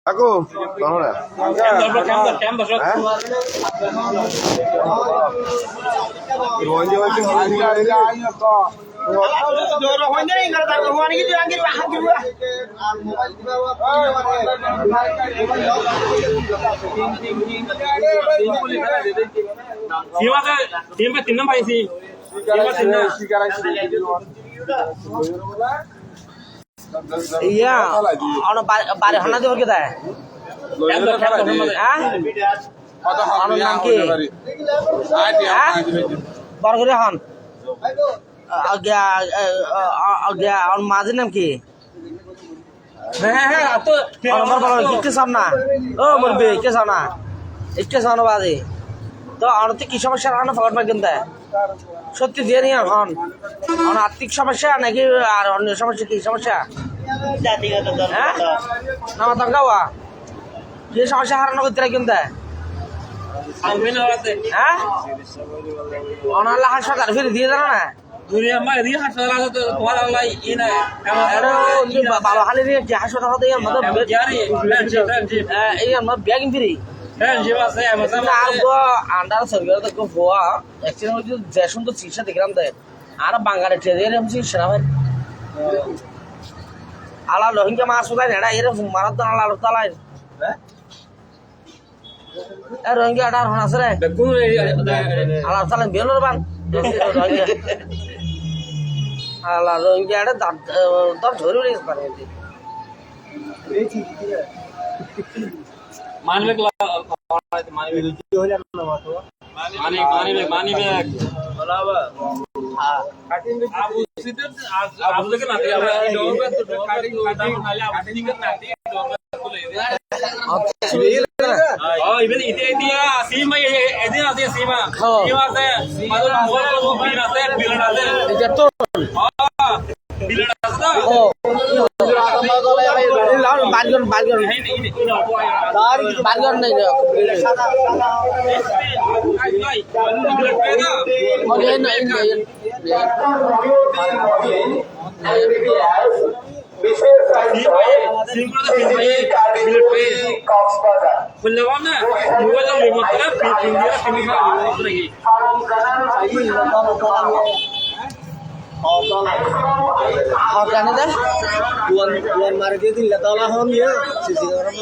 Aku, tahu nggak? Iya, ono bare hana di kita. Ono nangki. Bar করে হন আগে on মাঝে নাম কি হ্যাঁ তো আমার বলো কি সামনা ও বলবে কে সামনা একটু সামনা বাজে তো আরতে কি সমস্যা রান্না ফকট পাই কিনতে সত্যি দিয়ে নিয়ে হন আর্থিক সমস্যা নাকি আর অন্য সমস্যা কি সমস্যা হ্যাঁ নামা তঙ্গাওয়া যে সমস্যা হারানো করতে কিনতে হ্যাঁ অনাল্লা হাসপাতাল ফিরে দিয়ে জানো না বাবা খালি কি হাসপাতাল হতে এই আমার ব্যাগ ফিরি আন্ডার সরকার তো ভুয়া অ্যাক্সিডেন্ট যে সুন্দর চিকিৎসা দেখলাম দেয় আর বাঙালি ট্রেন চিকিৎসা ভাই আলা রোহিঙ্গা মাছ কোথায় নেড়া এরকম মারাত্মক আলা তালায় রোহিঙ্গা আটার হন আছে রে আলা তালা বেলোর বান আলা রোহিঙ্গা আটা দর ধরে রয়েছে পারে মানবে বার্গার নেই Tuan mari dia tidak tahu lah dia sisi orang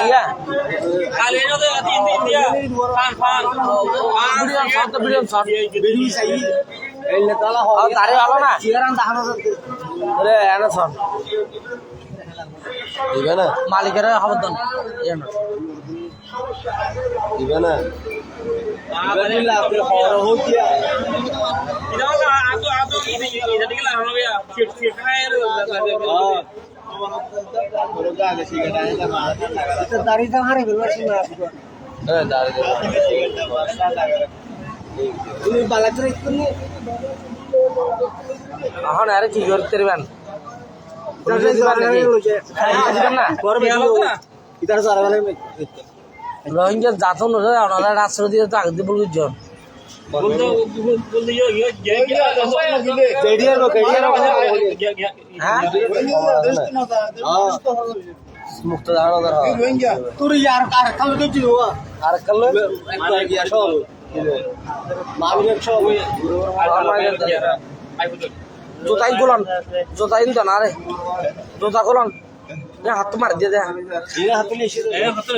iya kalian itu India pan bilion shot beri saya ini tahu lah tarik apa na sekarang tahan রে এনে শট দিবে না মালিকের খবরদার এনে দিবে না Alhamdulillah berkhoro hokia dari hari berlangsung dari ini balak itu nih এখন আরে কি করতে পারবেন kita harus arah balik Rohingya যাতন ওনারা রাষ্ট্র দিয়ে তো আগে বলবি জন মুক্ত দাঁড়ানোর তোর ইয়ার আর কাল তো ছিল আর কাল গিয়া সব মালিক সব জোতাই গোলন জোতাই তো না রে জোতা গোলন হাত মার দিয়ে দেয় ini hatu ni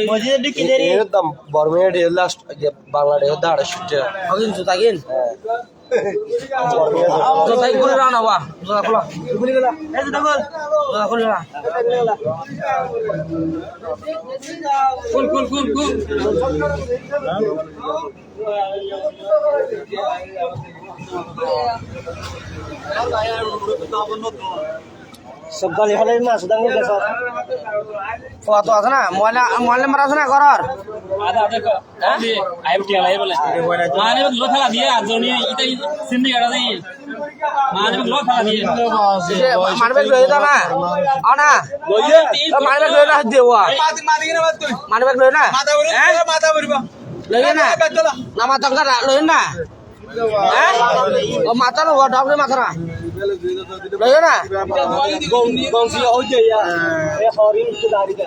masjid di kiri একদম বর্মেড লাস্ট বাংলাদেশ দাঁড়া শুটে আগিন জোতা গিন জোতাই করে রানা বা জোতা খোলা beli gala এই জোতা খোল জোতা খোল না cool sekali hal ini mas sedang besok কত আছে না ময়লা ময়লা মারা আছে না ঘরের ada ko IMT ala bole mane lo thala diye ajoni ita sindi gara dei mane lo thala diye মানবে লই দাও না আনা মানবে লই না দেওয়া মানবে লই না mata beriba লই না না মাথা লই না হ্যাঁ ও মাথা না ও ডবরে মাথা না লইও না বংশী হই যাইয়া এ হরিণ তো দাড়ি কা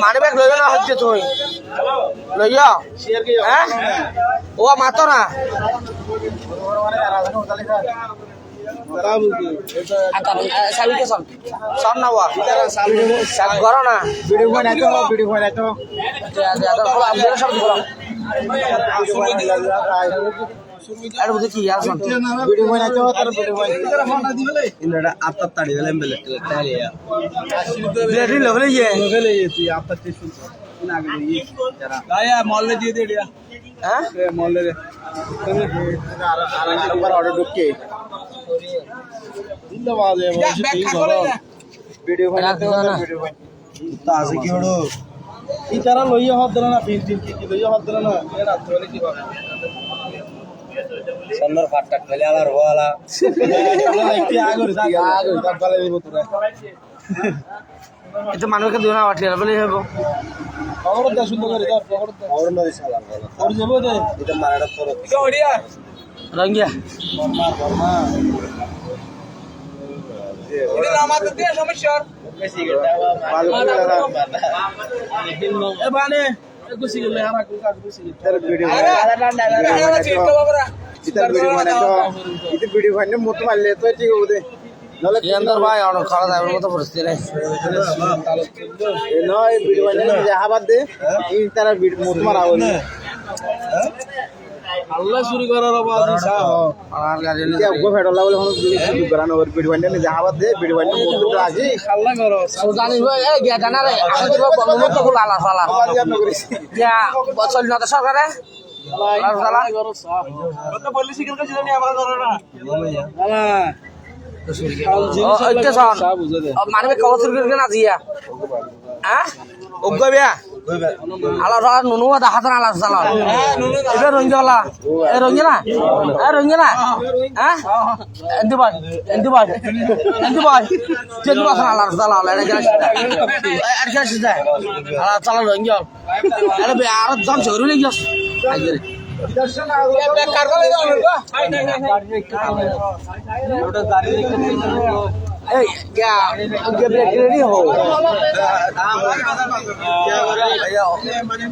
মানি ব্যাগ লইও না হচ্ছে তুই লইও শেয়ার কে হ্যাঁ ও মাথা না সাবি কে সন সন না ওয়া সাব করো না ভিডিও বানাই তো সব দিব আর বুঝে কি আর সন ভিডিও বানাই তো তার ভিডিও বানাই ইনডা আত্তা তাড়ি গেলেন বেলে তালিয়া রেডি লগলে ইয়ে গেলে তুই আত্তা তে শুন না গেলে যারা আয়া মল্লে দিয়ে দে দিয়া হ্যাঁ এ মল্লে রে আর অর্ডার ঢুকে ইন্দা বাজে ভিডিও বানাই তো ভিডিও বানাই তাজে কি হলো ই তারা লইয়া হদ না বিল দিন কি লইয়া হদ না এ রাত হলে কি হবে সুন্দর ফাটটা খেলে আবার ওয়ালা একটু আগে কাটবালে দিব তোরা এটা মানুষকে দিও না আটলে বলে হবো খবর দে সুন্দর করে দাও খবর দে খবর নয় সালাম খবর দেবো দে এটা মারাটা তোর কি ওড়িয়া রঙ্গিয়া এটা আমাদের দিয়ে সমস্যা বেশি গেটা ভালো এ বানে গুছি গেলে হারা কো কাজ গুছি গেলে তার ভিডিও ভিডিও বানাই মত মারলে তো ঠিক হবে এই अंदर ভাই আর খাওয়া দাওয়ার মতো পরিস্থিতি নেই এ নয় ভিডিও বানাই জাহাবাদ দে এই তারা মত মারা হলো আল্লাহ চুরি করার আওয়াজ ইসা আর গাড়ি তে গো ফেডলা বলে হন চুরি করানো ওর ভিডিও বানাই জাহাবাদ দে ভিডিও বানাই মত রাজি আল্লাহ করো সুজানি ভাই এই গেটা না রে আমি দিব বন্ধ তো লালা ফালা আওয়াজ আপনি করিস ইয়া বছর না তো সরকারে লালা ফালা কত বললি সিকেল কা জিনি আমার ধরো না আলা ও এটা সন মানবে কত করে না দিয়া হ্যাঁ ওগো বিয়া আলা রা নুনু দা হাতান আলা সালা এটা রঙ্গলা এ রঙ্গনা এ রঙ্গনা হ্যাঁ এন্দি ভাই চেন্দু বাসন আলা সালা আলা এটা আর কি আছে আলা সালা রঙ্গল আরে বে আর জন জরুরি গিয়েছ আইরে দর্শন এ বেকার করে দাও ওটা দাঁড়িয়ে এই क्या उनके ब्रेक रेडी हो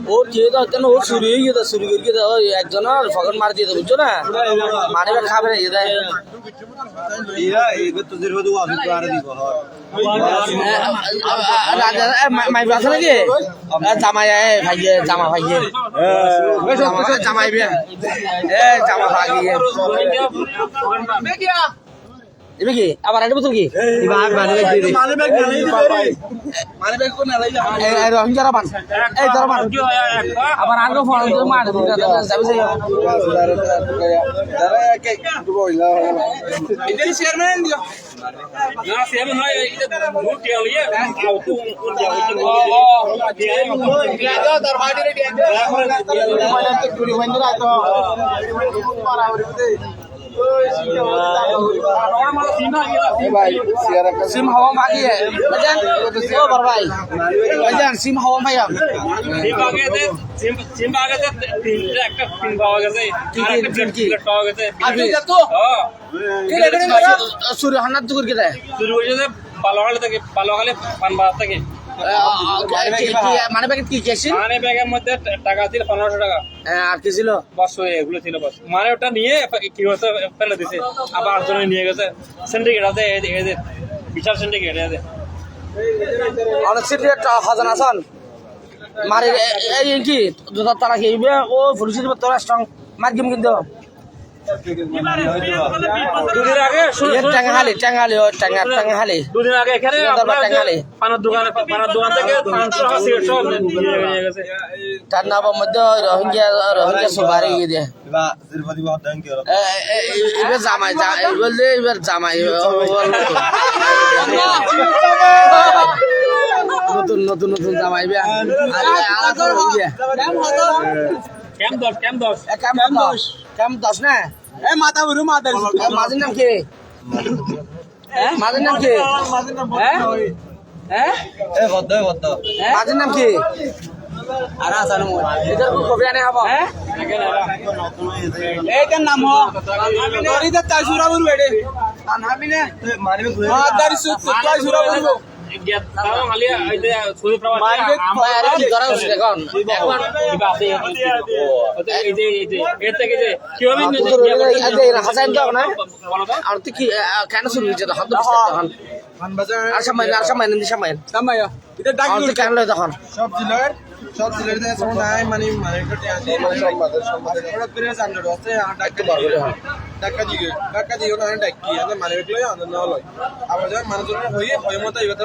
और ये तो इतना और शुरू करके तो एक जना फगन मार दिया बुझो ना माने में खाबे ये दे ইয়া এই তো জিরো দু আজ তো আর দিব राजा माई बात लगे জামাই এ ভাইয়ে জামা ভাইয়ে জামাই বে এ জামা ভাইয়ে এবে কি আবার আইবো তো কি ইবাগ মানে ব্যাগ মানে ব্যাগ কোন আলাই এই রহিঙ্গারা বান এই দরবার আবার আগে ফোন করে মার দিটা যাবে যাই দাঁড়া কে বইলা এটা চেয়ারম্যান দিও না চেয়ারম্যান হয় এটা ভোট দেওয়া লিয়ে আউট কোন দেওয়া হইছে দাও তার বাড়ি রেডি মানে তো টুরি বন্ধ রাখো মারা হইছে सिम हवा भागी है बजान ओ बरभाई बजान सिम हवा भाई हम সিম আগে তে তিনটা একটা পিন পাওয়া গেছে আর একটা প্লেট পাওয়া গেছে अभी तो হ্যাঁ কি লেগে सूर्य हन्नत दुर के है শুরু হয়েছে পালোখালি থেকে পালোখালি পানবাজার থেকে মানে প্যাকেট কি কেসি মানে ব্যাগের মধ্যে টাকা ছিল 1500 টাকা আর কি ছিল বস এগুলো ছিল বস মানে ওটা নিয়ে কি হচ্ছে ফেলে দিছে আবার আটজনে নিয়ে গেছে সিন্ডিকেট আছে এই যে বিশাল সিন্ডিকেট আছে অনেক সিন্ডিকেট হাজার আছেন মারি এই কি দুটা তারা খেইবে ও পুলিশের তোরা স্ট্রং মার গেম কিন্তু দুদিন আগে টাঙ্গালি ও টাঙ্গালি দুদিন আগে এখানে পানের দোকান থেকে 500 টাকা সিগারেট সব নিয়ে গেছে তার নামের মধ্যে রোহিঙ্গা সুপারি দিয়ে বা জিরপতি বহুত দাম কি হলো এবার জামাই বললে এবার জামাই নতুন জামাই ক্যাম্প 10 না এ মাথা বুরু মাথা মাঝির নাম কি মাঝির নাম কি এ বদ্ধ মাঝির নাম কি আর আসানো এটার কবি আনে খাবো এইটার নাম হ নরিদা তাই সুরা বলবে রে আনহামিনে মারবে মাদারি সুত তাই সুরা বলবো আর তুই কি কেন শুরু হয়েছে তখন আর সামাই সামাইয়া এটা ডাক কেন তখন সব জেলার থেকে সব নাই মানে একটা আছে হঠাৎ করে জানলো আছে ডাক্কা দিও না ডাক্কি আছে মানে লই আনন্দ লই আবার যখন মানুষজন হয়ে মতো এবার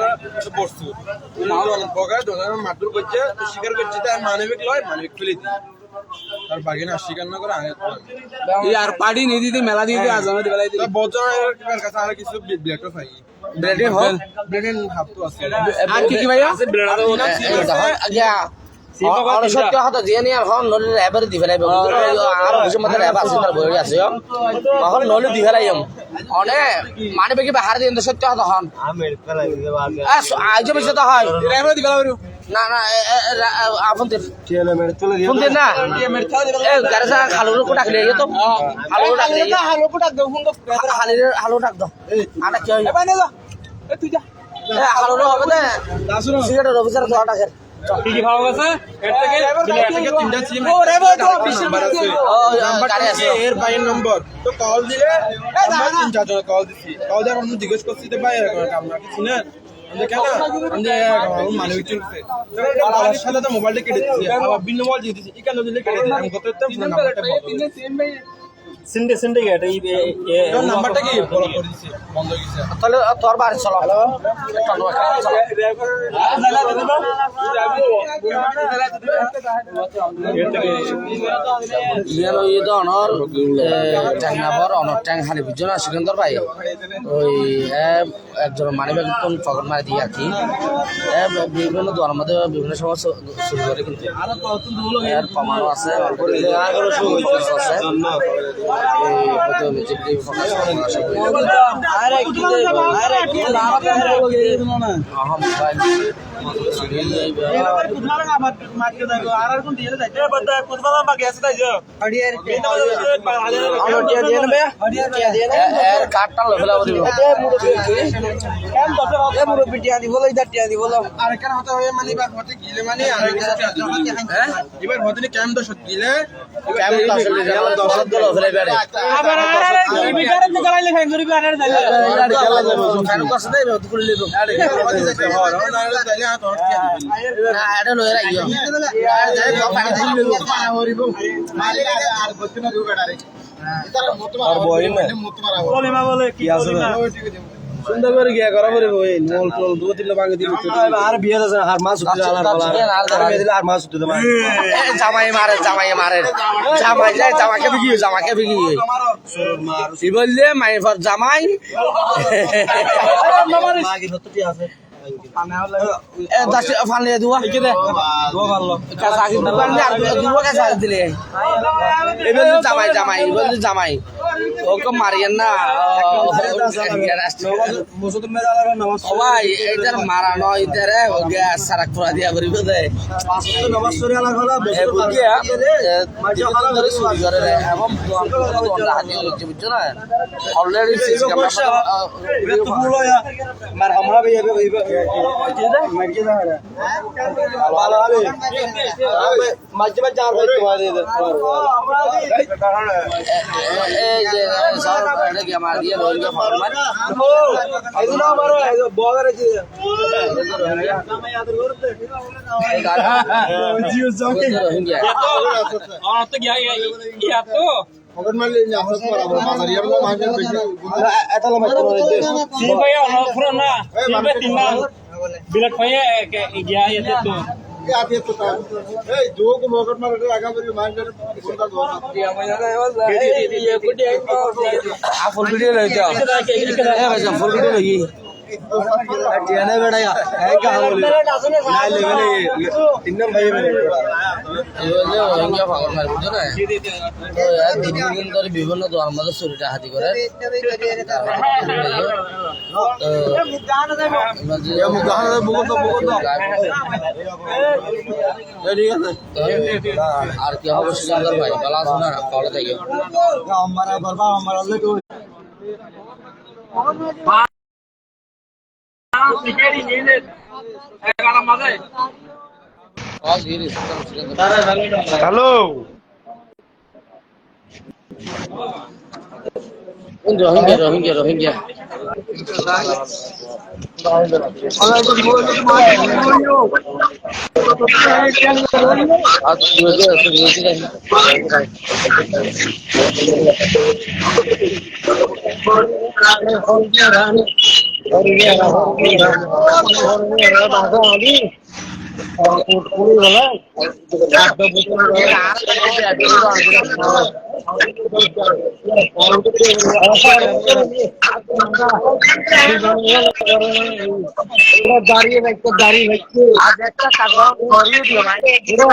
বসছো বগা দোকান মারধর করছে স্বীকার করছে তার মানবিক লয় মানবিক ফেলে দিই তার বাগিনা স্বীকার না করে আগে আর পার্টি নিয়ে দিতে মেলা দিয়ে আজামে বেলায় দিতে বছর কাছে আর কিছু ব্লেডও পাই ব্লেডের হোক ব্লেডের হাফ তো আছে আর কি ভাইয়া সত্য কথা দিয়ে নিয়ে এখন নলি এবারে দি ফেলাই আর কিছু মধ্যে রেবা আছে তার বই আছে এখন নলি দি ফেলাই অনেক মানে বেকি বাহার দিয়ে সত্য কথা হন আজ বেশি তো হয় এবারে দি ফেলাই না না আপন দিন ফোন দিন না গাড়ি সা খালুর কো ডাকলে তো খালুর ডাকলে হালো ডাক দাও ফোন তো হালু ডাক দাও আটা কি হয় এবারে নে যা এ তুই যা হালুর হবে না সিগারেট অফিসার তো ডাকের কি কি ভালো আছে এর থেকে তিনটা সিম ও রে বই তো নাম্বার আছে গাড়ি আছে এর বাইয়ের নম্বর তো কল দিলে আমরা তিন চারজন কল দিছি কল দিয়ে আমরা জিজ্ঞেস করছি তো ভাই এরকম কাম না কিছু না আমরা কেন আমরা মানে চলছে আমার সাথে তো মোবাইলটা কেটে দিছি আবার বিন মোবাইল দিয়ে দিছি কেন দিলে কেটে দিছি আমি কত তো নাম্বারটা সিন্ডিকেট এই নাম্বারটা কি বলা করে দিছি বন্ধ হয়ে গেছে তাহলে তোর বাড়ি চলো ইয়ানো ইয়ে অনর ট্যাংনাবর অনর ট্যাং হানি বুঝছো না সিকান্দর ভাই ওই একজন মানিব্যাগ কোন পকেট মারি দিয়ে আর কি বিভিন্ন দোয়ার মধ্যে বিভিন্ন সময় শুরু করে কিন্তু এর প্রমাণও আছে আছে কাঠটা লফেলা দিব এবার হতে ক্যাম্প 10 দিলে সুন্দর করে গিয়া করা পরে বই মোল টোল দু তিন ভাঙে দিল আর বিয়ে আছে আর মাছ উঠতে দিলে আর মাছ উঠতে দেবে জামাই মারে জামাই যায় জামাকে বিকি কি বললে মাই ফর জামাই ফানলে দুয়া দিলে জামাই ওকে মারিয়েন না ভাই এটার মারা নয় এটারে সারাক পড়া দিয়া করিব দে বুঝছো না অলরেডি বিরাট ভাইয়া গিয়া এতে তো ফুল ভিডিও লই টিয়ানে বেড়াইয়া এক গা বলি নাই লেভেলে তিন নম্বর ভাই বেড়ে রোহিঙ্গা পাগল মার বুঝছো না দীর্ঘদিন ধরে বিভিন্ন ধর্মের চুরিটা হাতি করে আর কি হবে সুন্দর ভাই ভালো আছো না ভালো থাকো আমারা বাবা আমারা লটো হ্যালো রোহিঙ্গা দাঁড়িয়ে রাখতে আজ একটা কাগজ ধরিয়ে দিও ভাই ধরিয়ে দিও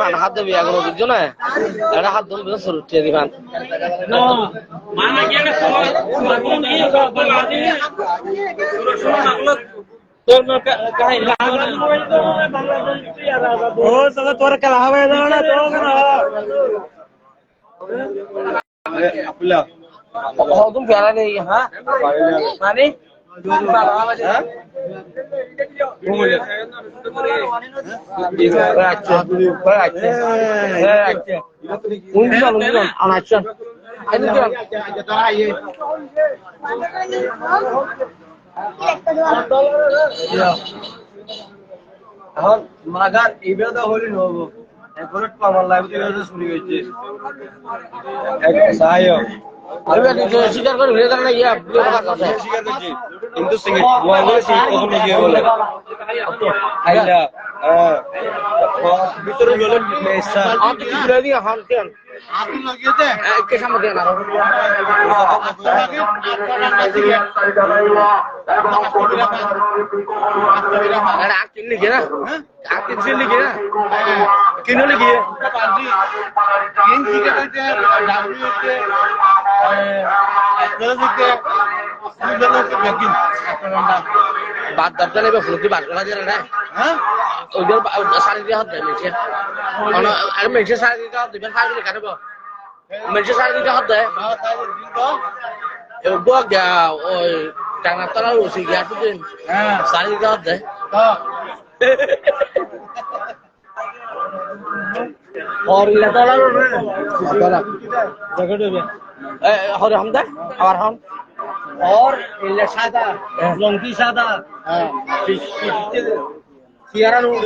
ভাই হাত দেবে বুঝছো না এটা হাত ধরবে সরুটিয়া দিবান তোর খেলা হবে तुम प्यारा नहीं हाँ मानी এখন মাগার এইবার তো হলি নহব এখন আমার লাইব্রেরি শুরু হয়েছে স্বীকার করে ভিড়ে দাঁড়ানো ইয়া কিন্তু প্রথমে গিয়ে বলে ভিতরে লিখে না লিখে না কিনে লিখিয়ে বাদ দরজা নেবে ফুলকি বাদ করা যায় না ওইদের সাড়ে দিয়ে হাত দেয় মেছে আর মেছে সাড়ে দিতে হাত দেবেন সাড়ে দিলে কাটবে মেছে সাড়ে দিতে হাত দেয় বক গা ওই টানা তলা রসি গিয়া দিন সাড়ে দিতে হাত দেয় হরে হাম দেয় আবার হাম और सादा लंकी सादा सियारा नूड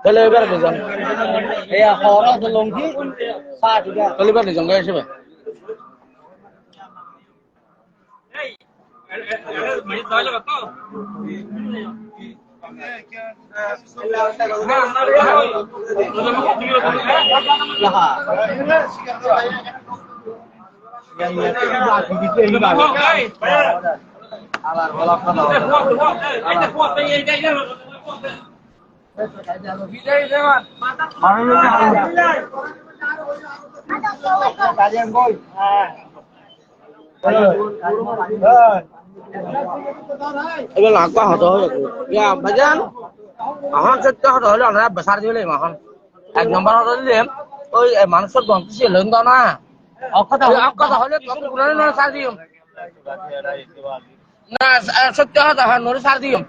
তাহলে এবার বুঝান এই হরা লঙ্কি 60 টাকা তাহলে এবার বুঝান গাইছে ভাই আবার বলা কথা এবার লাগবা হতো ইয়া ভাইজান এখন সত্য হতো হলে আমরা বেসার দিলে এখন 1 নম্বর হতো দিলে ওই মানুষের গন্ত ছিল না অকথা হলে কত গুণারে না সার দিও না সত্য হতো হ্যাঁ নরে সার দিও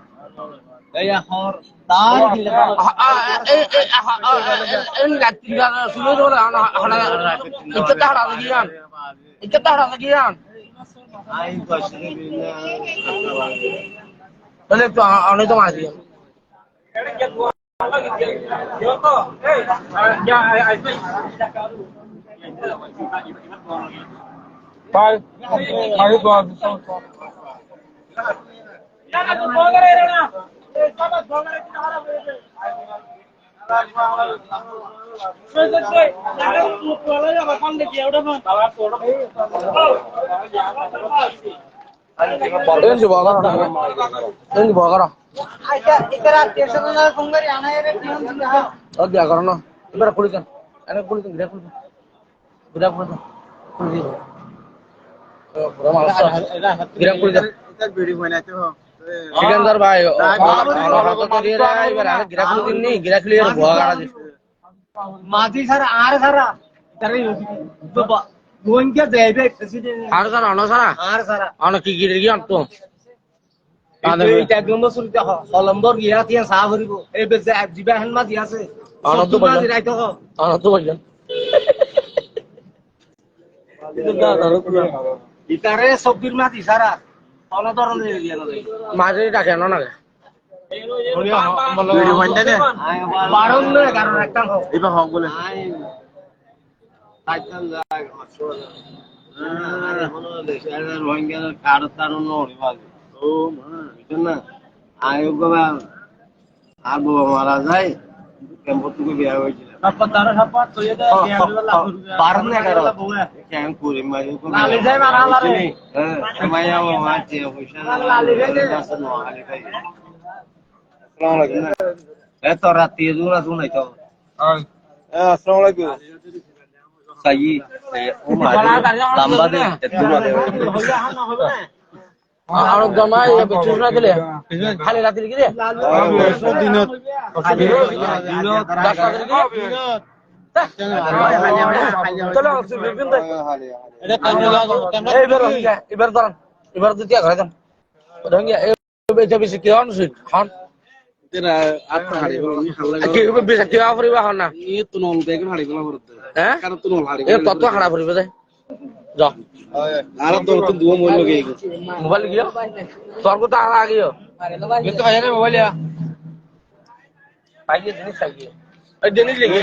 এই এখন তার দিলে এই রাত্রি শুনে ধরে হনা ইচ্ছা হারা গিয়ান ইচ্ছা হারা গিয়ান আইন কইছে তাহলে তো অনেক তো মার দিও Ini bawa Oh dia karena ibarat kulikan, enak kulikan, gede kulikan, kulikan. Berapa masa? Gede kulikan. Sikandar bhai, orang tu dia rai, ibarat gede kulikan ni, gede clear buah kan aja. মাঝি সারা আর সারা তারে gone কে দেবে president Ada sana, ada sana. আর সারা Ada kiki lagi antu. এইটা গম্ব সুরতে হলম্বর গিয়া তিয়া সাহ ভরিব এই বে জিবা হেন মাঝি আছে Ada tu মাঝি bagian. রাইতো Ada tu bagian. ইতারে Sabbir মাঝি সারা অনতরণ দিয়ে গিয়া না Masih tak kena nak. Video বানতে দে বারণ না কারণ একটা হোক এবার হক বলে টাইটান যায় আরে হলো দেশের রোহিঙ্গা কার তার নড়ি বাজে ও মা এটা না আয়োগ বাবা আর বাবা মারা যায় কেমন থেকে বিয়া হয়েছিল বারণ না কারণ কেন করে মারি লালি যায় মারা লালি হ্যাঁ মায়া বাবা আছে পয়সা লালি যায় না লালি ভাই আসসালামু আলাইকুম এত রাতে দুনা শুনাই তো আসসালামু আলাইকুম সাই ও মারি লম্বা দে একটু মারে আর জমাই বিচুস না দিলে খালি রাতে লিখি দে দিনত চলো সুবিবিন দে এবার ধরেন এবার দুটিয়া ঘরে যান রঙিয়া এটা বেশি কি হন সুইট হন তেরা আত্মা হারি বলো নি হাল্লা কি বেশি কি আফরিবা হন না ই তুনল দেখে হারি বলা করতে হ্যাঁ কারণ তুনল হারি এ কত খারাপ হইবে দে যা আর তো তো দুও মইল গে মোবাইল গিয়ে তোর কত আগে গিয়ে কিন্তু ভাই না মোবাইল ইয়া পাইয়ে জিনিস চাইয়ে এই জিনিস লিখে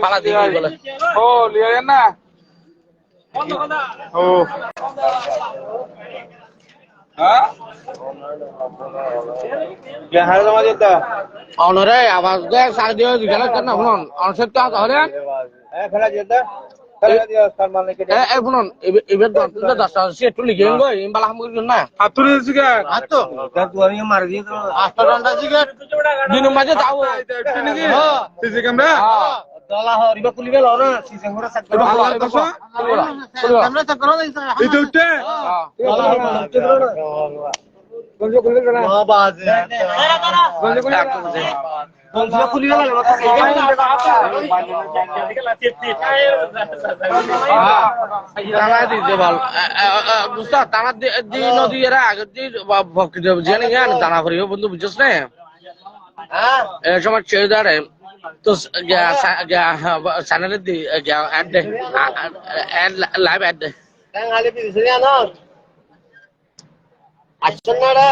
পালা দিয়ে বলে ও লিয়া না ও হ্যাঁ বিহার জমা যেতা অনরে আওয়াজ দে সার দিও গেল কেন শুনুন অনসেট তাহলে খেলা যেতা খেলা দিয়া সালমান কে এ শুনুন এবার 10টা সে একটু লিখে গো ইমবালা হামগুর না হাতুরি সিগার আতো তা তুই মার দিয়ে তো 8টা ঘন্টা সিগারেট দিন মাঝে দাও হ্যাঁ সিসি ক্যামেরা দলা হরিবা খুলিবে ল না সিসেঙ্গরা সাত করে ক্যামেরা সাত করে দিছ এটা উঠে গঞ্জ খুলে না বাজে গঞ্জ খুলে গঞ্জ খুলিবে গেল টানা দিতে বল বুঝতা টানা দি নদী এরা আগে দি ভক্তি জেনে জ্ঞান দানা করিও বন্ধু বুঝছস না এই সময় ছেড়ে দাঁড়ে তো চ্যানেলে দি অ্যাড দে লাইভ অ্যাড দে খালি বিছরি আনো আচ্ছা না রে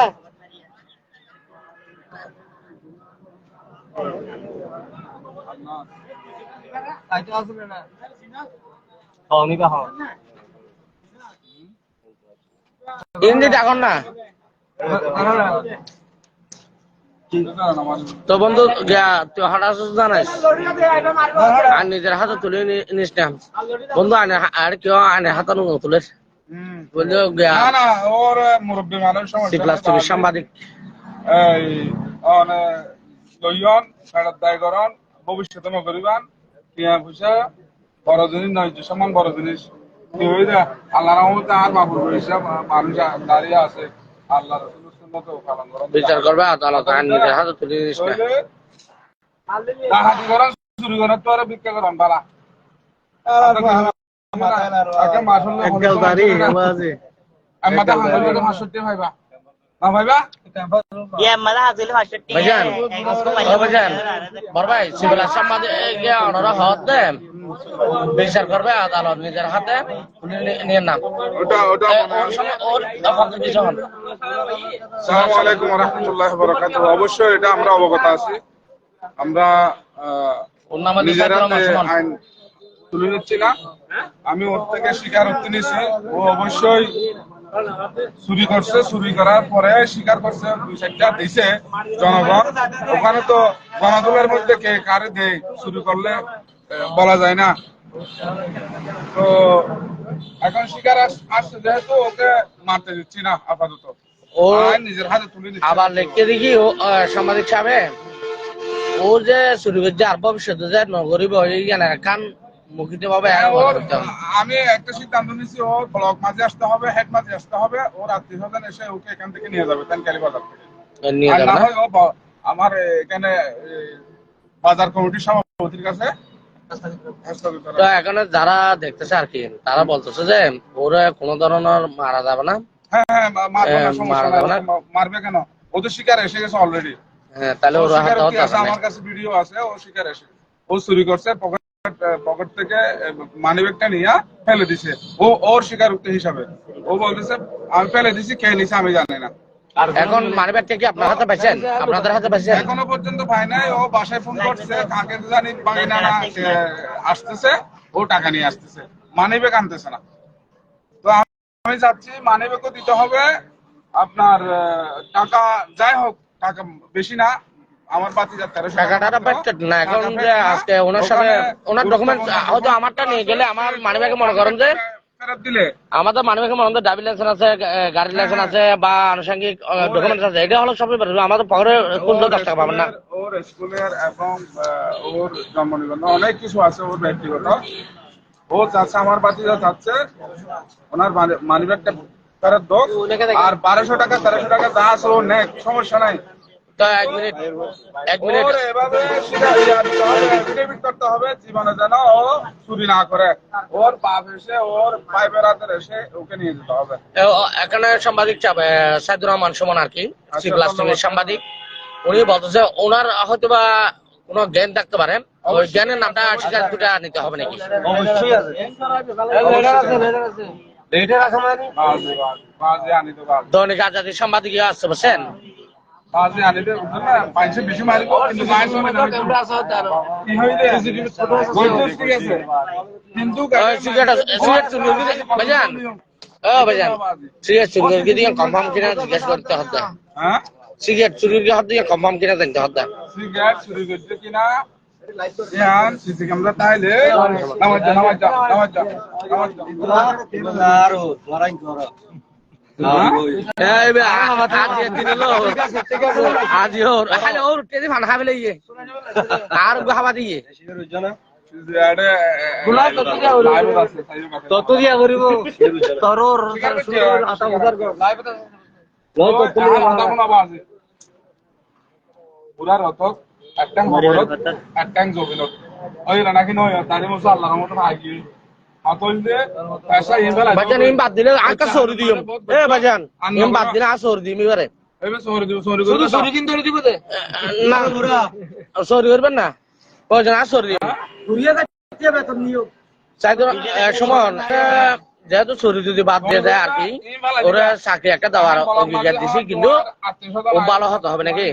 আইতো আসলে না হওনি বা হও ইন্দি ডাকন না তো বন্ধু তুই হঠাৎ জানাইস আর নিজের হাতে তুলে নিস না বন্ধু আনে আর কেউ আনে হাতে তুলে বললো না না ওর মুরব্বি মানুষ সি সমস্যা প্লাস তুমি সাংবাদিক এই অনে লইয়ন সাড়া দায় করন ভবিষ্যতে মগরিবান টিয়া পয়সা বড় জিনিস নয়, যে সমান বড় জিনিস কি হয়ে যায় আল্লাহ রহমতে আর বাবুর হিসাব মানুষ দাঁড়িয়ে আছে আল্লাহ রসুলের সুন্নাত পালন করেন। বিচার করবে আদালত আইন নিজের হাতে তুলে নিস না। ডাকাতি করেন, চুরি করেন তো আর ভিক্ষা করেন বালা। ভাইজান ও ভাইজান বড় ভাই সিভিল সাংবাদিক ওনারা হত দেন বিচার করবে আদালত নিজের হাতে তুলে নিয়ে নাম ওর কিছু হন। আসসালামু আলাইকুম ওয়া রাহমাতুল্লাহি ওয়া বারাকাতুহু। অবশ্যই এটা আমরা অবগত আছি, আমরা নিজের হাতে আইন তুলে নিচ্ছি না। আমি ওর থেকে স্বীকারোক্তি নিয়েছি, ও অবশ্যই চুরি করছে, চুরি করার পরে স্বীকার করছে, 2-4টা দিছে জনগণ। ওখানে তো গণদলের মধ্যে কে কারে দেয় চুরি করলে বলা যায় না। তো এখন স্বীকার আসছে যেহেতু ওকে মারতে দিচ্ছি না আপাতত, ও নিজের হাতে তুলে নিচ্ছি। আবার লিখতে দেখি সাংবাদিক সাহেব ও যে চুরি করছে আর ভবিষ্যতে যে নগরীব হয়ে গেলে কান মুখিত ভাবে আমি একটা সিদ্ধান্ত নিচ্ছি, ও ব্লক মাঝে আসতে হবে, হেড মাঝে আসতে হবে, ওর আত্মীয়-স্বজন এসে ওকে এখান থেকে নিয়ে যাবে তেনকালি বাজার থেকে। নিয়ে আর না যাবে হয় ও আমার এখানে বাজার কমিটির সভাপতির কাছে হস্তান্তর করা। তো এখানে যারা দেখতেছে আর কি তারা বলতেছে যে ওরা কোনো ধরনের মারা যাবে না। হ্যাঁ মারবে না, সমস্যা মারা যাবে না। নাই। মারবে কেন? ও তো শিকার এসে গেছে অলরেডি। হ্যাঁ তাহলে ওরা হাতে হতে হবে না। আমার কাছে ভিডিও আছে, ও শিকার এসে ও চুরি করছে, পকেট থেকে মানি ব্যাগটা নিয়ে ফেলে দিছে। ও ওর স্বীকারোক্তি হিসাবে ও বলতেছে আমি ফেলে দিছি, কে নিছে আমি জানি না। এখন মানি ব্যাগটা কি আপনার হাতে পাইছেন? আপনাদের হাতে পাইছেন? এখনো পর্যন্ত পাই নাই। ও বাসায় ফোন করছে, কাকে জানি বাঙিনা না আসতেছে, ও টাকা নিয়ে আসতেছে, মানি ব্যাগ আনতেছে না। তো আমি চাচ্ছি মানি ব্যাগও দিতে হবে আপনার, টাকা যাই হোক, টাকা বেশি না, আমার বাতি যা 1300 টাকাটা পাইতেন না। এখন যে আজকে ওনার সাথে ওনার ডকুমেন্ট হয়তো আমারটা নিয়ে গেলে আমার মানি ব্যাগে মনে করেন যে ফেরত দিলে আমাদের মানি ব্যাগে মনে করেন ড্রাইভিং লাইসেন্স আছে, গাড়ির লাইসেন্স আছে বা আনুষঙ্গিক ডকুমেন্ট আছে, এটা হলো সবই পারবে। আমাদের পকেটে কোন 10 টাকা পাবেন না। ওর স্কুলের এবং ওর জন্ম নিবন্ধন অনেক কিছু আছে ওর ব্যক্তিগত। ও চাচ্ছে, আমার বাতিজা চাচ্ছে ওনার মানি ব্যাগটা ফেরত দোক, আর 1200 টাকা 1300 টাকা যা আছে ও নেক, সমস্যা নাই। তো এক মিনিট ওর এভাবে এফিডেভিট করতে হবে জীবনে যেন ও চুরি না করে। ওর বাপ এসে, ওর ভাই বেড়াদের এসে ওকে নিয়ে যেতে হবে। এখানে সাংবাদিক সাইদুর রহমান সুমন আর কি, সিভিল লাইসেন্সের সাংবাদিক, উনি বলতেছে ওনার হয়তো বা কোনো জ্ঞান থাকতে পারে, ওই জ্ঞানের নামটা স্বীকারোক্তিটা নিতে হবে নাকি? অবশ্যই আছে। বাজে আনি তো বাজে দৈনিক আজাদী সাংবাদিক আসছে বুঝছেন। বাজে আনি তো পাঁচশো বেশি মারিব, কিন্তু মায়ের সঙ্গে কি হইলে বলছিস ঠিক আছে, কিন্তু ভাইজান ও ভাইজান সিগারেট চুরি করে দিয়ে কনফার্ম কিনা জিজ্ঞেস করতে হবে। হ্যাঁ সিগারেট চুরি করে হাত দিয়ে কনফার্ম কিনা জানতে হবে। সিগারেট চুরি করছে কিনা ইয়ান সিসি ক্যামেরা তাইলে নামাজ যা আরো লড়াই করো। আর হাবা দিয়ে তত দিয়া করিব তরর পুরা রতক একটা মহরত একটা জবিনত ওই রানাকি নয় তারে মতো আল্লাহর মতো ভাগি আতইলে পয়সা ইনবালা বাজান ইম বাদ দিলে আকা সরি দিও এ বাজান ইম বাদ দিলে আ সরি দিমি পারে এবে সরি দিব সরি কিন্তু দিব দে না সরি করবেন না বাজান আ সরি দিও ঘুরিয়ে যাচ্ছে বেতন নিও চাইতো সমান যেহেতু সরি যদি বাদ দিয়ে দেয় আর কি ওরা চাকরি একটা দেওয়ার অঙ্গীকার দিছি, কিন্তু ও ভালো হতে হবে নাকি?